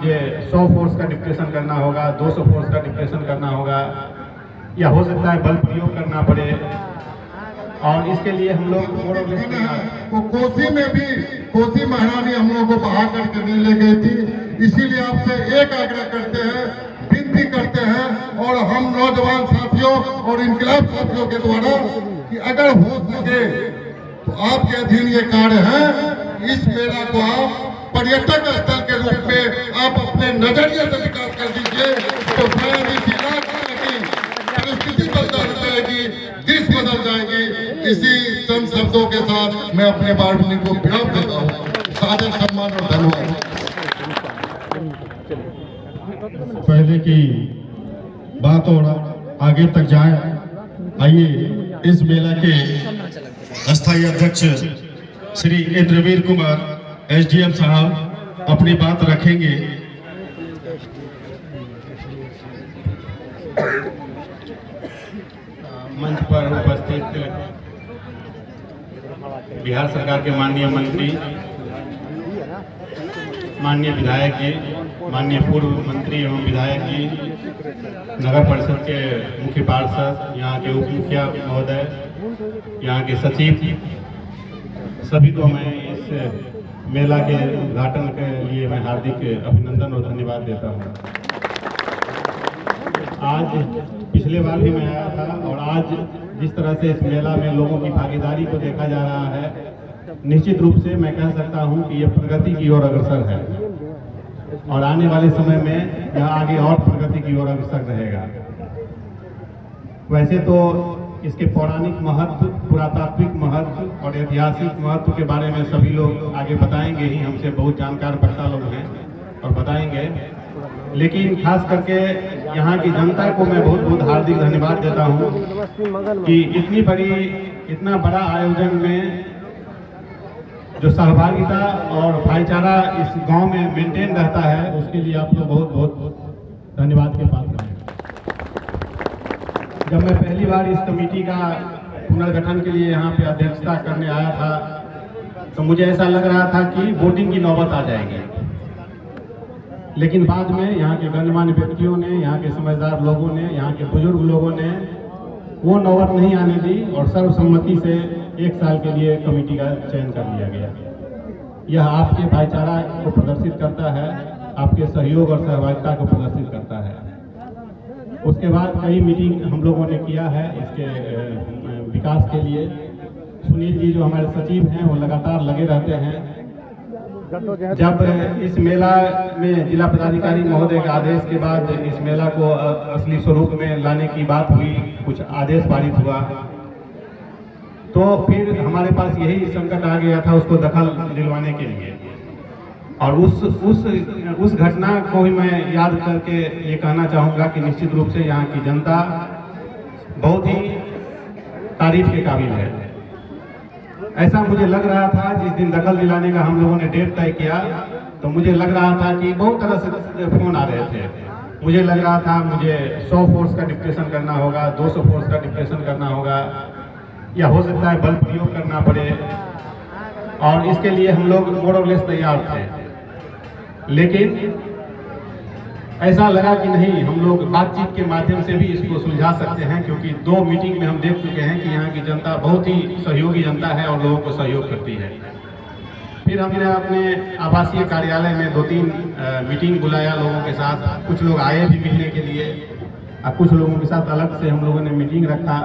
मुझे 100 फोर्स का डिप्रेशन करना होगा, 200 फोर्स का डिप्रेशन करना होगा, या हो सकता है बल प्रयोग करना पड़े। और इसके लिए हम लोग वो कोसी में भी कोसी महारानी हम लोगों को बहा करके नहीं ले गई थी। इसीलिए आपसे एक आग्रह करते हैं, विनती करते हैं और हम नौजवान साथियों और इनकलाब साथियों के द्वारा कि अगर हो सके तो आपके अधीन ये कार्य है, इस मेला को आप पर्यटक स्थल के रूप में आप अपने नजरिए से विकास कर दीजिए, तो शायद इस इलाके की परिस्थिति बदल जाएगी, दिश बदल जाएगी। इसी चंद शब्दों के साथ मैं अपने वार्ता को विराम देता हूँ। सादर सम्मान और धन्यवाद। पहले की बात और आगे तक जाए, आइए इस मेला के अस्थायी अध्यक्ष श्री इंद्रवीर कुमार एसडीएम साहब अपनी बात रखेंगे। मंच पर उपस्थित बिहार सरकार के माननीय मंत्री, माननीय विधायक जी, माननीय पूर्व मंत्री एवं विधायक जी, नगर परिषद के मुख्य पार्षद, यहाँ के उप मुखिया महोदय, यहाँ के सचिव, सभी को मैं इस मेला के उद्घाटन के लिए मैं हार्दिक अभिनंदन और धन्यवाद देता हूँ। आज पिछले बार भी मैं आया था और आज जिस तरह से इस मेला में लोगों की भागीदारी को देखा जा रहा है, निश्चित रूप से मैं कह सकता हूं कि यह प्रगति की ओर अग्रसर है और आने वाले समय में यह आगे और प्रगति की ओर अग्रसर रहेगा। वैसे तो इसके पौराणिक महत्व, पुरातात्विक महत्व और ऐतिहासिक महत्व के बारे में सभी लोग आगे बताएंगे ही, हमसे बहुत जानकार वक्ता लोग हैं और बताएंगे, लेकिन खास करके यहाँ की जनता को मैं बहुत बहुत हार्दिक धन्यवाद देता हूँ कि इतना बड़ा आयोजन में जो सहभागिता और भाईचारा इस गांव में मेंटेन रहता है, उसके लिए आप लोग बहुत बहुत धन्यवाद के पात्र हैं। जब मैं पहली बार इस कमेटी का पुनर्गठन के लिए यहाँ पे अध्यक्षता करने आया था, तो मुझे ऐसा लग रहा था कि वोटिंग की नौबत आ जाएगी, लेकिन बाद में यहाँ के गणमान्य व्यक्तियों ने, यहाँ के समझदार लोगों ने, यहाँ के बुजुर्ग लोगों ने वो नौबत नहीं आने दी और सर्वसम्मति से 1 साल के लिए कमेटी का चयन कर लिया गया। यह आपके भाईचारा को प्रदर्शित करता है, आपके सहयोग और सहभागिता को प्रदर्शित करता है। उसके बाद कई मीटिंग हम लोगों ने किया है इसके विकास के लिए। सुनील जी जो हमारे सचिव हैं, वो लगातार लगे रहते हैं। जब इस मेला में जिला पदाधिकारी महोदय के आदेश के बाद इस मेला को असली स्वरूप में लाने की बात हुई, कुछ आदेश पारित हुआ, तो फिर हमारे पास यही संकट आ गया था उसको दखल दिलवाने के लिए। और उस घटना को ही मैं याद करके ये कहना चाहूँगा कि निश्चित रूप से यहाँ की जनता बहुत ही तारीफ के काबिल है। ऐसा मुझे लग रहा था जिस दिन दखल दिलाने का हम लोगों ने डेट तय किया, तो मुझे लग रहा था कि बहुत तरह से फोन आ रहे थे। मुझे लग रहा था मुझे 100 फोर्स का डिप्रेशन करना होगा, 200 फोर्स का डिप्रेशन करना होगा, या हो सकता है बल प्रयोग करना पड़े। और इसके लिए हम लोग मोर और लेस तैयार थे, लेकिन ऐसा लगा कि नहीं, हम लोग बातचीत के माध्यम से भी इसको सुलझा सकते हैं, क्योंकि 2 मीटिंग में हम देख चुके हैं कि यहाँ की जनता बहुत ही सहयोगी जनता है और लोगों को सहयोग करती है। फिर हमने अपने आवासीय कार्यालय में 2-3 मीटिंग बुलाया लोगों के साथ। कुछ लोग आए भी मिलने के लिए और कुछ लोगों के साथ अलग से हम लोगों ने मीटिंग रखा,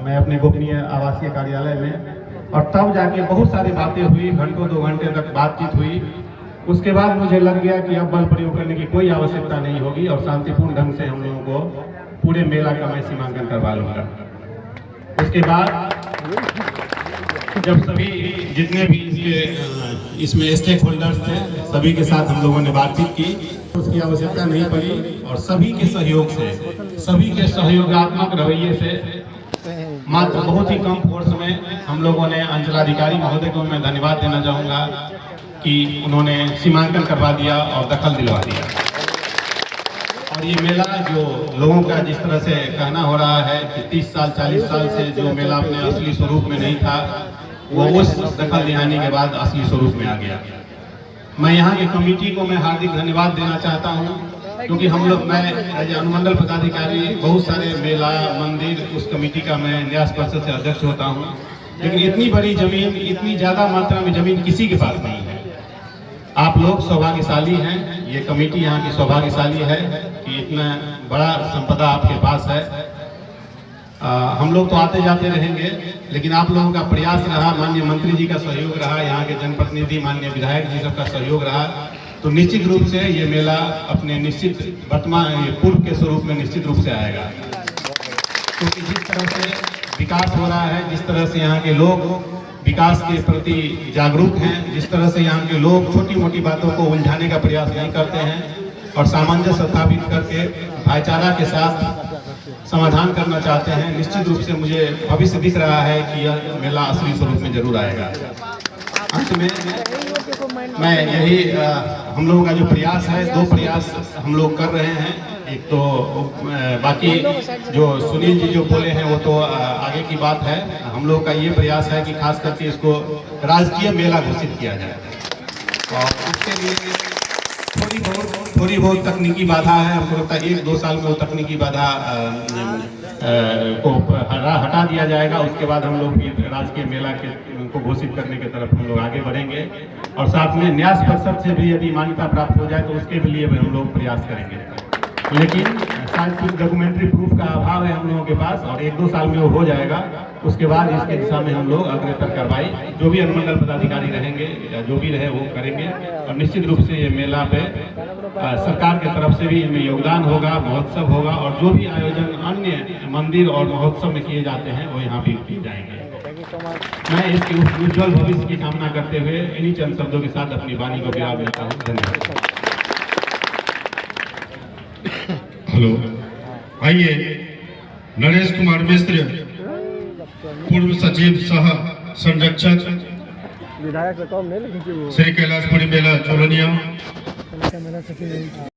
मैं अपने गोपनीय आवासीय कार्यालय में, और तब जाके बहुत सारी बातें हुई, घंटों 2 घंटे तक बातचीत हुई। उसके बाद मुझे लग गया कि अब बल प्रयोग करने की कोई आवश्यकता नहीं होगी और शांतिपूर्ण ढंग से हम लोगों को पूरे मेला का मैं सीमांकन करवा लूँगा। उसके बाद जब सभी जितने भी इसमें स्टेक होल्डर्स थे, सभी के साथ हम लोगों ने बातचीत की, उसकी आवश्यकता नहीं पड़ी और सभी के सहयोग से, सभी के सहयोगात्मक रवैये से मात्र बहुत ही कम फोर्स में हम लोगों ने, अंचलाधिकारी महोदय को मैं धन्यवाद देना चाहूँगा कि उन्होंने सीमांकन करवा दिया और दखल दिलवा दिया। और ये मेला जो लोगों का जिस तरह से कहना हो रहा है कि 30 साल 40 साल से जो मेला अपने असली स्वरूप में नहीं था, वो उस दखल दिलाने के बाद असली स्वरूप में आ गया। मैं यहाँ की कमेटी को मैं हार्दिक धन्यवाद देना चाहता हूँ, क्योंकि हम लोग, मैं एज अनुमंडल पदाधिकारी बहुत सारे मेला मंदिर उस कमेटी का मैं न्यास परिषद से अध्यक्ष होता हूँ, लेकिन इतनी बड़ी जमीन, इतनी ज़्यादा मात्रा में जमीन किसी के पास नहीं है। आप लोग सौभाग्यशाली हैं, ये कमेटी यहाँ की सौभाग्यशाली है कि इतना बड़ा संपदा आपके पास है। हम लोग तो आते जाते रहेंगे, लेकिन आप लोगों का प्रयास रहा, माननीय मंत्री जी का सहयोग रहा, यहाँ के जनप्रतिनिधि माननीय विधायक जी सबका सहयोग रहा, तो निश्चित रूप से ये मेला अपने निश्चित वर्तमान पूर्व के स्वरूप में निश्चित रूप से आएगा। क्योंकि जिस तरह से विकास हो रहा है, जिस तरह से यहाँ के लोग विकास के प्रति जागरूक हैं, जिस तरह से यहाँ के लोग छोटी मोटी बातों को उलझाने का प्रयास नहीं करते हैं और सामंजस्य स्थापित करके भाईचारा के साथ समाधान करना चाहते हैं, निश्चित रूप से मुझे भविष्य दिख रहा है कि यह मेला असली स्वरूप में जरूर आएगा। अंत में मैं यही हम लोगों का जो प्रयास है, दो प्रयास हम लोग कर रहे हैं। एक तो बाकी जो सुनील जी जो बोले हैं वो तो आगे की बात है। हम लोग का ये प्रयास है कि खास करके इसको राजकीय मेला घोषित किया जाए, और उसके लिए थोड़ी बहुत तकनीकी बाधा है। हमको लगता है 1-2 साल में वो तकनीकी बाधा को हटा दिया जाएगा। उसके बाद हम लोग राजकीय मेला को घोषित करने की तरफ हम लोग आगे बढ़ेंगे, और साथ में न्यास परिषद से भी यदि मान्यता प्राप्त हो जाए तो उसके लिए भी हम लोग प्रयास करेंगे। लेकिन शायद कुछ डॉक्यूमेंट्री प्रूफ का अभाव है हम लोगों के पास, और 1-2 साल में वो हो जाएगा। उसके बाद इसके दिशा में हम लोग अग्रतर कार्रवाई, जो भी अनुमंडल पदाधिकारी रहेंगे या जो भी रहे वो करेंगे, और निश्चित रूप से ये मेला पे सरकार की तरफ से भी इनमें योगदान होगा, महोत्सव होगा, और जो भी आयोजन अन्य मंदिर और महोत्सव में किए जाते हैं वो यहाँ भी किए जाएंगे। मैं इसके उज्ज्वल भविष्य की कामना करते हुए इन्हीं चंद शब्दों के साथ अपनी वाणी को विराम देता हूँ। धन्यवाद। हेलो, आइए नरेश कुमार मिश्र, पूर्व सचिव सह संरक्षक विधायक तो कम नहीं, लेकिन श्री कैलाशपुरी मेला चोरनिया।